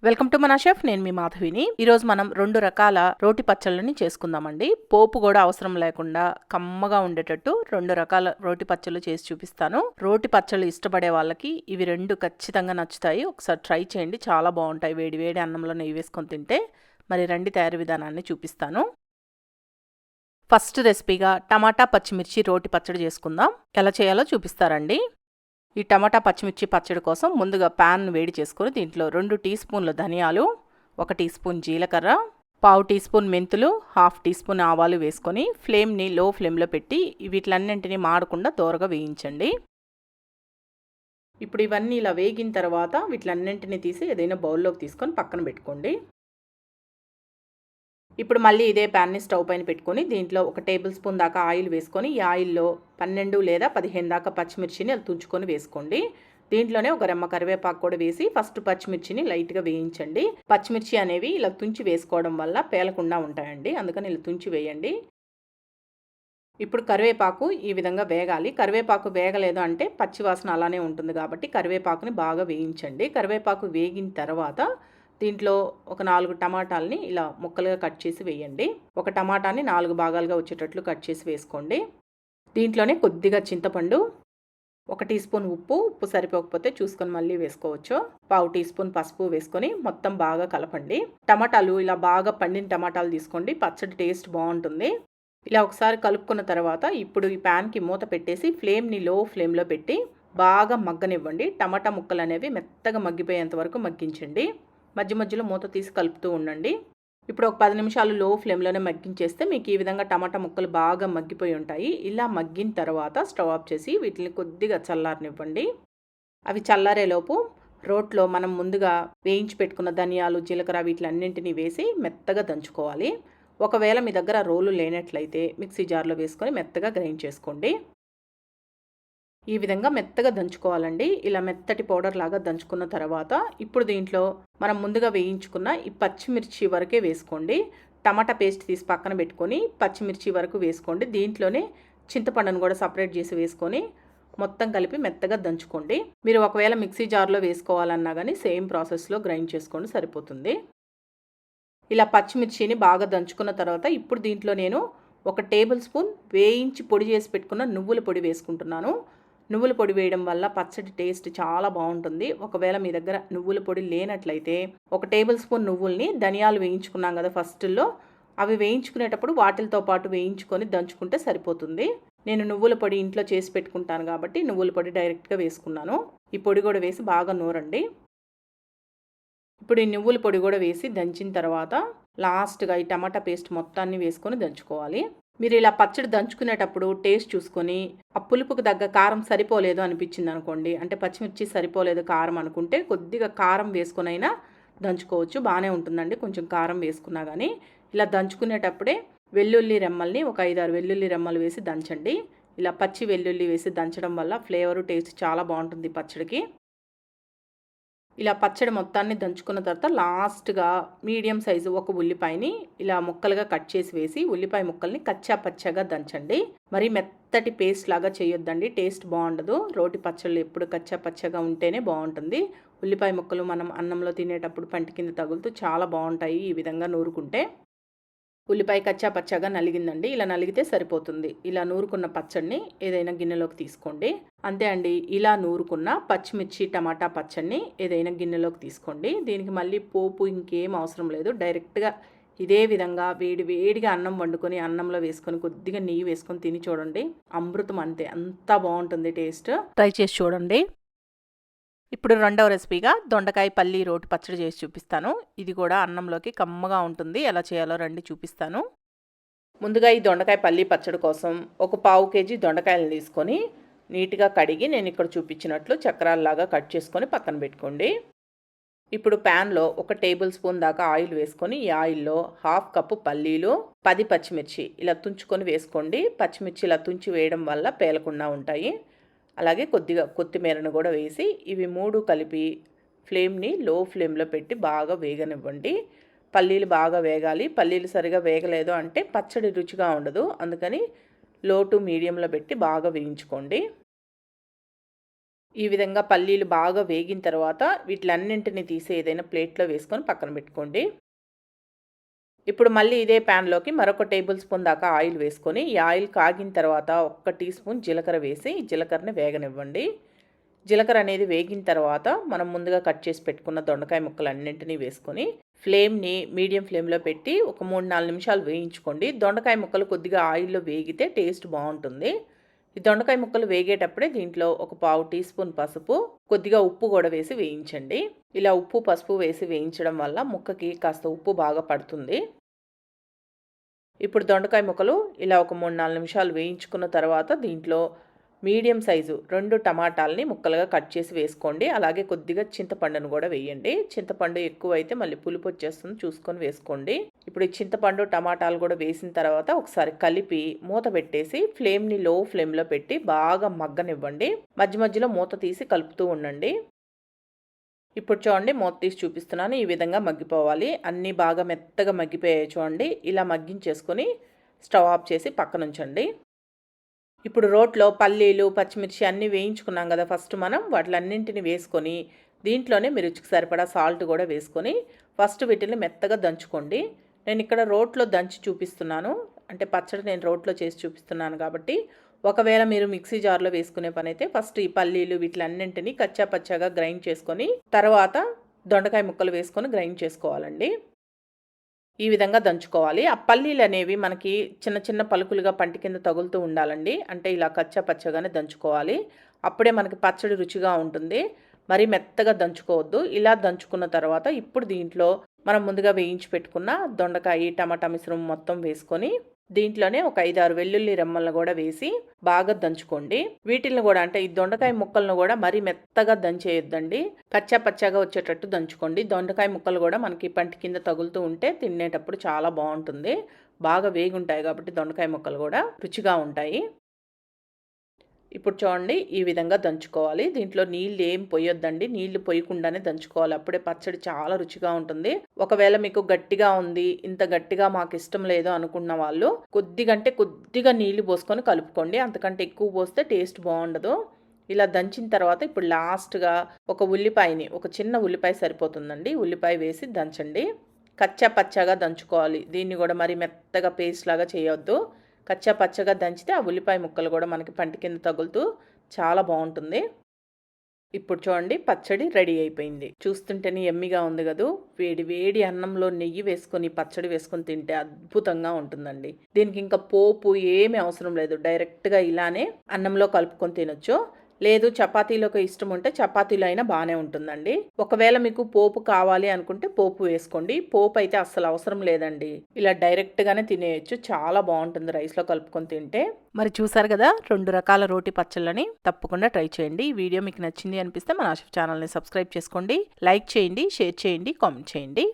Welcome to మన chef. నేను మీ మాధవిని. ఈరోజు మనం 2 రకాల రోటి పచ్చళ్ళని చేసుకుందామండి. పోపు కూడా అవసరం లేకుండా కమ్మగా ఉండేటట్టు 2 రకాల రోటి పచ్చళ్ళు చేసి చూపిస్తాను. రోటి పచ్చళ్ళు ఇష్టపడే వాళ్ళకి ఇవి 2 ఖచ్చితంగా నచ్చుతాయి. ఒకసారి ట్రై చేయండి, చాలా బాగుంటాయి. వేడి వేడి అన్నంలో నెయ్యి వేసుకొని తింటే. మరి రండి, తయారీ విధానాన్ని చూపిస్తాను. ఫస్ట్ రెసిపీగా టమాటా పచ్చిమిర్చి రోటి పచ్చడి చేసుకుందాం. ఎలా చేయాలో చూపిస్తారండి. ఈ టమాటా పచ్చిమిర్చి పచ్చడి కోసం ముందుగా ప్యాన్ వేడి చేసుకొని దీంట్లో 2 టీ స్పూన్ల ధనియాలు, 1 టీ స్పూన్ జీలకర్ర, పావు టీ స్పూన్ మెంతులు, హాఫ్ టీ స్పూన్ ఆవాలు వేసుకొని ఫ్లేమ్ని లో ఫ్లేమ్లో పెట్టి వీటిలన్నింటినీ మాడకుండా దోరగా వేయించండి. ఇప్పుడు ఇవన్నీ ఇలా వేగిన తర్వాత వీటిలన్నింటినీ తీసి ఏదైనా బౌల్లోకి తీసుకొని పక్కన పెట్టుకోండి. ఇప్పుడు మళ్ళీ ఇదే ప్యాన్ని స్టవ్ పైన పెట్టుకొని దీంట్లో 1 టేబుల్ స్పూన్ దాకా ఆయిల్ వేసుకొని ఈ ఆయిల్లో 12 లేదా 15 దాకా పచ్చిమిర్చిని అలా తుంచుకొని వేసుకోండి. దీంట్లోనే ఒక రెమ్మ కరివేపాకు కూడా వేసి ఫస్ట్ పచ్చిమిర్చిని లైట్గా వేయించండి. పచ్చిమిర్చి అనేవి ఇలా తుంచి వేసుకోవడం వల్ల పేలకుండా ఉంటాయండి, అందుకని ఇలా తుంచి వేయండి. ఇప్పుడు కరివేపాకు ఈ విధంగా వేగాలి. కరివేపాకు వేగలేదు అంటే పచ్చివాసన అలానే ఉంటుంది కాబట్టి కరివేపాకుని బాగా వేయించండి. కరివేపాకు వేగిన తర్వాత దీంట్లో ఒక 4 టమాటాలని ఇలా ముక్కలుగా కట్ చేసి వేయండి. ఒక టమాటాని 4 భాగాలుగా వచ్చేటట్లు కట్ చేసి వేసుకోండి. దీంట్లోనే కొద్దిగా చింతపండు, 1 టీ స్పూన్ ఉప్పు సరిపోకపోతే చూసుకొని మళ్ళీ వేసుకోవచ్చు, పావు టీ స్పూన్ పసుపు వేసుకొని మొత్తం బాగా కలపండి. టమాటాలు ఇలా బాగా పండిన టమాటాలు తీసుకోండి, పచ్చడి టేస్ట్ బాగుంటుంది. ఇలా ఒకసారి కలుపుకున్న తర్వాత ఇప్పుడు ఈ ప్యాన్కి మూత పెట్టేసి ఫ్లేమ్ని లో ఫ్లేమ్లో పెట్టి బాగా మగ్గనివ్వండి. టమాటా ముక్కలు అనేవి మెత్తగా మగ్గిపోయేంత వరకు మగ్గించండి. మధ్య మధ్యలో మూత తీసి కలుపుతూ ఉండండి. ఇప్పుడు ఒక 10 నిమిషాలు లో ఫ్లేమ్లోనే మగ్గించేస్తే మీకు ఈ విధంగా టమాటా ముక్కలు బాగా మగ్గిపోయి ఉంటాయి. ఇలా మగ్గిన తర్వాత స్టవ్ ఆఫ్ చేసి వీటిని కొద్దిగా చల్లారనివ్వండి. అవి చల్లారేలోపు రోట్లో మనం ముందుగా వేయించి పెట్టుకున్న ధనియాలు, జీలకర్ర వీటిలన్నింటినీ వేసి మెత్తగా దంచుకోవాలి. ఒకవేళ మీ దగ్గర రోలు లేనట్లయితే మిక్సీ జార్లో వేసుకొని మెత్తగా గ్రైండ్ చేసుకోండి. ఈ విధంగా మెత్తగా దంచుకోవాలండి. ఇలా మెత్తటి పౌడర్ లాగా దంచుకున్న తర్వాత ఇప్పుడు దీంట్లో మనం ముందుగా వేయించుకున్న ఈ పచ్చిమిర్చి వరకే వేసుకోండి. టమాటా పేస్ట్ తీసి పక్కన పెట్టుకొని పచ్చిమిర్చి వరకు వేసుకోండి. దీంట్లోనే చింతపండును కూడా సపరేట్ చేసి వేసుకొని మొత్తం కలిపి మెత్తగా దంచుకోండి. మీరు ఒకవేళ మిక్సీ జార్లో వేసుకోవాలన్నా కానీ సేమ్ ప్రాసెస్లో గ్రైండ్ చేసుకోండి, సరిపోతుంది. ఇలా పచ్చిమిర్చిని బాగా దంచుకున్న తర్వాత ఇప్పుడు దీంట్లో నేను 1 టేబుల్ స్పూన్ వేయించి పొడి చేసి పెట్టుకున్న నువ్వుల పొడి వేసుకుంటున్నాను. నువ్వుల పొడి వేయడం వల్ల పచ్చడి టేస్ట్ చాలా బాగుంటుంది. ఒకవేళ మీ దగ్గర నువ్వుల పొడి లేనట్లయితే 1 టేబుల్ స్పూన్ నువ్వుల్ని ధనియాలు వేయించుకున్నాం కదా ఫస్ట్లో, అవి వేయించుకునేటప్పుడు వాటితో పాటు వేయించుకొని దంచుకుంటే సరిపోతుంది. నేను నువ్వుల పొడి ఇంట్లో చేసి పెట్టుకుంటాను కాబట్టి నువ్వుల పొడి డైరెక్ట్గా వేసుకున్నాను. ఈ పొడి కూడా వేసి బాగా నూరండి. ఇప్పుడు ఈ నువ్వుల పొడి కూడా వేసి దంచిన తర్వాత లాస్ట్గా ఈ టమాటా పేస్ట్ మొత్తాన్ని వేసుకొని దంచుకోవాలి. మీరు ఇలా పచ్చడి దంచుకునేటప్పుడు టేస్ట్ చూసుకొని ఆ పులుపుకు తగ్గ కారం సరిపోలేదు అనిపించింది అనుకోండి, అంటే పచ్చిమిర్చి సరిపోలేదు కారం అనుకుంటే కొద్దిగా కారం వేసుకొనైనా దంచుకోవచ్చు, బాగానే ఉంటుందండి. కొంచెం కారం వేసుకున్నా కానీ ఇలా దంచుకునేటప్పుడే వెల్లుల్లి రెమ్మల్ని ఒక 5-6 వెల్లుల్లి రెమ్మలు వేసి దంచండి. ఇలా పచ్చి వెల్లుల్లి వేసి దంచడం వల్ల ఫ్లేవరు టేస్ట్ చాలా బాగుంటుంది పచ్చడికి. ఇలా పచ్చడి మొత్తాన్ని దంచుకున్న తర్వాత లాస్ట్గా మీడియం సైజు ఒక ఉల్లిపాయని ఇలా ముక్కలుగా కట్ చేసి వేసి ఉల్లిపాయ ముక్కల్ని కచ్చా పచ్చగా దంచండి. మరి మెత్తటి పేస్ట్ లాగా చేయొద్దండి, టేస్ట్ బాగుండదు. రోటి పచ్చళ్ళు ఎప్పుడు కచ్చా పచ్చగా ఉంటేనే బాగుంటుంది. ఉల్లిపాయ ముక్కలు మనం అన్నంలో తినేటప్పుడు పంటి కింద తగులుతూ చాలా బాగుంటాయి ఈ విధంగా నూరుకుంటే. ఉల్లిపాయ కచ్చా పచ్చగా నలిగిందండి, ఇలా నలిగితే సరిపోతుంది. ఇలా నూరుకున్న పచ్చడిని ఏదైనా గిన్నెలోకి తీసుకోండి. అంతే అండి, ఇలా నూరుకున్న పచ్చిమిర్చి టమాటా పచ్చడిని ఏదైనా గిన్నెలోకి తీసుకోండి. దీనికి మళ్ళీ పోపు ఇంకేం అవసరం లేదు. డైరెక్ట్గా ఇదే విధంగా వేడి వేడిగా అన్నం వండుకొని అన్నంలో వేసుకొని కొద్దిగా నెయ్యి వేసుకొని తిని చూడండి, అమృతం అంతే, అంతా బాగుంటుంది టేస్ట్. ట్రై చేసి చూడండి. ఇప్పుడు రెండవ రెసిపీగా దొండకాయ పల్లి రోటి పచ్చడి చేసి చూపిస్తాను. ఇది కూడా అన్నంలోకి కమ్మగా ఉంటుంది. ఎలా చేయాలో రండి చూపిస్తాను. ముందుగా ఈ దొండకాయ పల్లి పచ్చడి కోసం ఒక పావు కేజీ దొండకాయలు తీసుకొని నీట్గా కడిగి నేను ఇక్కడ చూపించినట్లు చక్రాల్లాగా కట్ చేసుకొని పక్కన పెట్టుకోండి. ఇప్పుడు ప్యాన్లో 1 టేబుల్ స్పూన్ దాకా ఆయిల్ వేసుకొని ఈ ఆయిల్లో హాఫ్ కప్పు పల్లీలు, 10 పచ్చిమిర్చి ఇలా తుంచుకొని వేసుకోండి. పచ్చిమిర్చి ఇలా తుంచి వేయడం వల్ల పేలకుండా ఉంటాయి. అలాగే కొద్దిగా కొత్తిమీరను కూడా వేసి ఇవి 3 కలిపి ఫ్లేమ్ని లో ఫ్లేమ్లో పెట్టి బాగా వేగనివ్వండి. పల్లీలు బాగా వేగాలి. పల్లీలు సరిగా వేగలేదు అంటే పచ్చడి రుచిగా ఉండదు, అందుకని లో టు మీడియంలో పెట్టి బాగా వేయించుకోండి. ఈ విధంగా పల్లీలు బాగా వేగిన తర్వాత వీటిలన్నింటిని తీసి ఏదైనా ప్లేట్లో వేసుకొని పక్కన పెట్టుకోండి. ఇప్పుడు మళ్ళీ ఇదే ప్యాన్లోకి మరొక టేబుల్ స్పూన్ దాకా ఆయిల్ వేసుకొని ఈ ఆయిల్ కాగిన తర్వాత 1 టీ స్పూన్ జీలకర్ర వేసి జీలకర్రని వేగనివ్వండి. జీలకర్ర అనేది వేగిన తర్వాత మనం ముందుగా కట్ చేసి పెట్టుకున్న దొండకాయ ముక్కలన్నింటినీ వేసుకొని ఫ్లేమ్ని మీడియం ఫ్లేమ్లో పెట్టి ఒక 3-4 నిమిషాలు వేయించుకోండి. దొండకాయ ముక్కలు కొద్దిగా ఆయిల్లో వేగితే టేస్ట్ బాగుంటుంది. ఈ దొండకాయ ముక్కలు వేగేటప్పుడే దీంట్లో ఒక 1/4 టీ స్పూన్ పసుపు, కొద్దిగా ఉప్పు కూడా వేసి వేయించండి. ఇలా ఉప్పు పసుపు వేసి వేయించడం వల్ల ముక్కకి కాస్త ఉప్పు బాగా పడుతుంది. ఇప్పుడు దొండకాయ ముక్కలు ఇలా ఒక 3-4 నిమిషాలు వేయించుకున్న తర్వాత దీంట్లో మీడియం సైజు 2 టమాటాలని ముక్కలుగా కట్ చేసి వేసుకోండి. అలాగే కొద్దిగా చింతపండును కూడా వేయండి. చింతపండు ఎక్కువ అయితే మళ్ళీ పులుపు వచ్చేస్తుంది, చూసుకొని వేసుకోండి. ఇప్పుడు ఈ చింతపండు టమాటాలు కూడా వేసిన తర్వాత ఒకసారి కలిపి మూత పెట్టేసి ఫ్లేమ్ని లో ఫ్లేమ్లో పెట్టి బాగా మగ్గనివ్వండి. మధ్య మధ్యలో మూత తీసి కలుపుతూ ఉండండి. ఇప్పుడు చూడండి, మూత తీసి చూపిస్తున్నాను. ఈ విధంగా మగ్గిపోవాలి. అన్నీ బాగా మెత్తగా మగ్గిపోయాయి చూడండి. ఇలా మగ్గించేసుకొని స్టవ్ ఆఫ్ చేసి పక్కన ఉంచండి. ఇప్పుడు రోట్లో పల్లీలు, పచ్చిమిర్చి అన్నీ వేయించుకున్నాం కదా ఫస్ట్ మనం, వాటిలన్నింటిని వేసుకొని దీంట్లోనే మీరు రుచికి సరిపడా సాల్ట్ కూడా వేసుకొని ఫస్ట్ వీటిని మెత్తగా దంచుకోండి. నేను ఇక్కడ రోట్లో దంచి చూపిస్తున్నాను, అంటే పచ్చడి నేను రోట్లో చేసి చూపిస్తున్నాను కాబట్టి. ఒకవేళ మీరు మిక్సీ జార్లో వేసుకునే పని అయితే ఫస్ట్ ఈ పల్లీలు వీటిలన్నింటినీ కచ్చా పచ్చాగా గ్రైండ్ చేసుకొని తర్వాత దొండకాయ ముక్కలు వేసుకొని గ్రైండ్ చేసుకోవాలండి. ఈ విధంగా దంచుకోవాలి. ఆ పల్లీలు అనేవి మనకి చిన్న చిన్న పలుకులుగా పంటి కింద తగులుతూ ఉండాలండి. అంటే ఇలా కచ్చా పచ్చగానే దంచుకోవాలి. అప్పుడే మనకి పచ్చడి రుచిగా ఉంటుంది. మరి మెత్తగా దంచుకోవద్దు. ఇలా దంచుకున్న తర్వాత ఇప్పుడు దీంట్లో మనం ముందుగా వేయించి పెట్టుకున్న దొండకాయ, టమాటా మిశ్రమం మొత్తం వేసుకొని దీంట్లోనే ఒక 5-6 వెల్లుల్లి రెమ్మలను కూడా వేసి బాగా దంచుకోండి. వీటిని కూడా అంటే ఈ దొండకాయ ముక్కలను కూడా మరీ మెత్తగా దంచేయొద్దండి. కచ్చా పచ్చాగా వచ్చేటట్టు దంచుకోండి. దొండకాయ ముక్కలు కూడా మనకి పంటి కింద తగులుతూ ఉంటే తినేటప్పుడు చాలా బాగుంటుంది. బాగా వేగి ఉంటాయి కాబట్టి దొండకాయ ముక్కలు కూడా రుచిగా ఉంటాయి. ఇప్పుడు చూడండి, ఈ విధంగా దంచుకోవాలి. దీంట్లో నీళ్ళు ఏం పొయ్యొద్దండి. నీళ్లు పొయ్యకుండానే దంచుకోవాలి. అప్పుడే పచ్చడి చాలా రుచిగా ఉంటుంది. ఒకవేళ మీకు గట్టిగా ఉంది, ఇంత గట్టిగా మాకు ఇష్టం లేదు అనుకున్న వాళ్ళు కొద్దిగా నీళ్లు పోసుకొని కలుపుకోండి. అంతకంటే ఎక్కువ పోస్తే టేస్ట్ బాగుండదు. ఇలా దంచిన తర్వాత ఇప్పుడు లాస్ట్గా ఒక ఉల్లిపాయని, ఒక చిన్న ఉల్లిపాయ సరిపోతుందండి, ఉల్లిపాయ వేసి దంచండి. కచ్చా పచ్చాగా దంచుకోవాలి. దీన్ని కూడా మరి మెత్తగా పేస్ట్ లాగా చేయొద్దు. కచ్చా పచ్చగా దంచితే ఆ ఉల్లిపాయ ముక్కలు కూడా మనకి పంటి కింద తగులుతూ చాలా బాగుంటుంది. ఇప్పుడు చూడండి, పచ్చడి రెడీ అయిపోయింది. చూస్తుంటేనే ఎమ్మిగా ఉంది కదూ. వేడి వేడి అన్నంలో నెయ్యి వేసుకొని పచ్చడి వేసుకొని తింటే అద్భుతంగా ఉంటుందండి. దీనికి ఇంకా పోపు ఏమీ అవసరం లేదు. డైరెక్ట్గా ఇలానే అన్నంలో కలుపుకొని తినొచ్చు. లేదు చపాతీలోకి ఇష్టం ఉంటే చపాతీలో అయినా బాగానే ఉంటుందండి. ఒకవేళ మీకు పోపు కావాలి అనుకుంటే పోపు వేసుకోండి. పోపు అయితే అస్సలు అవసరం లేదండి. ఇలా డైరెక్ట్గానే తినేయచ్చు. చాలా బాగుంటుంది రైస్లో కలుపుకొని తింటే. మరి చూసారు కదా 2 రకాల రోటి పచ్చళ్ళని. తప్పకుండా ట్రై చేయండి. ఈ వీడియో మీకు నచ్చింది అనిపిస్తే మన ఆశిఫ్ ఛానల్ని సబ్స్క్రైబ్ చేసుకోండి. లైక్ చేయండి, షేర్ చేయండి, కామెంట్ చేయండి.